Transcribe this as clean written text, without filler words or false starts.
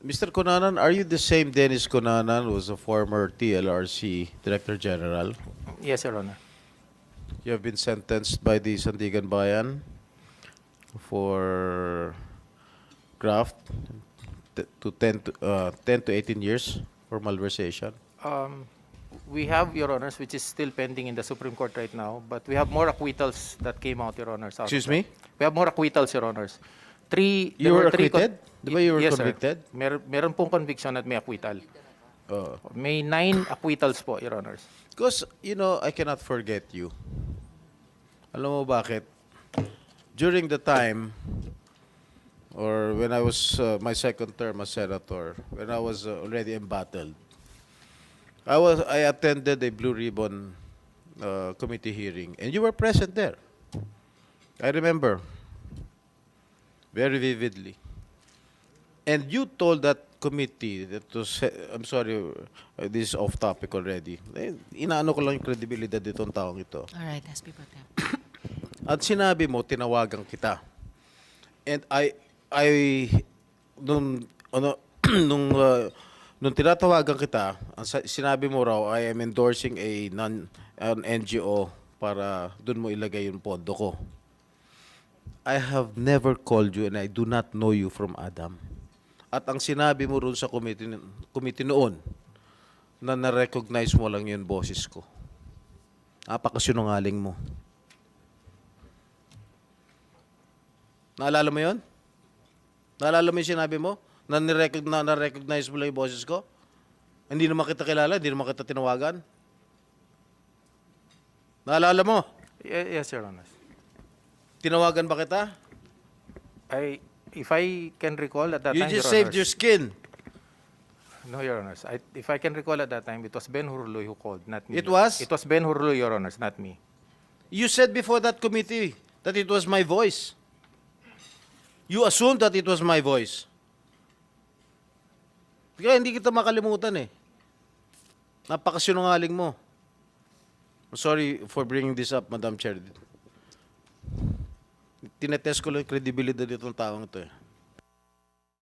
Mr. Cunanan, are you the same Dennis Cunanan who was a former TLRC Director General? Yes, Your Honor. You have been sentenced by the Sandigan Bayan for graft to 10 to 18 years for malversation. We have, Your Honors, which is still pending in the Supreme Court right now, but we have more acquittals that came out, Your Honors. out of Excuse that. me? We have more acquittals, Your Honors. You There were three acquitted? Di ba you were yes, convicted? Sir. Meron pong conviction at may acquittal. Oh. May 9 acquittals po, Your Honors. Because, you know, I cannot forget you. Alam mo bakit? During the time, or when I was my second term as senator, when I was already embattled, I attended a Blue Ribbon committee hearing, and you were present there. I remember very vividly. And you told that committee that was, I'm sorry, this is off topic already. Inaano ko lang yung credibility ditong taong ito. All right, SP Pro Tem. At sinabi mo, tinawagan kita. And nung tinatawagan kita, sinabi mo raw, I am endorsing an NGO para dun mo ilagay yung pondo ko. I have never called you and I do not know you from Adam. At ang sinabi mo ron sa committee noon, na na-recognize mo lang yung boses ko. Napakasinungaling mo. Naalala mo yun? Naalala mo yung sinabi mo? Na na-recognize mo lang yung boses ko? Hindi naman kita kilala, hindi naman kita tinawagan? Naalala mo? Yes, Your Honors. Tinawagan ba kita? If I can recall at that You time, just Your saved Honors. your skin. No, Your Honors. If I can recall at that time, it was Ben Hurluy who called, not me. It was? It was Ben Hurluy, Your Honors, not me. You said before that committee that it was my voice. You assumed that it was my voice. Kaya hindi kita makalimutan eh. Napakasinungaling mo. I'm sorry for bringing this up, Madam Chair. Tinetest ko lang yung credibility nitong taong ito eh.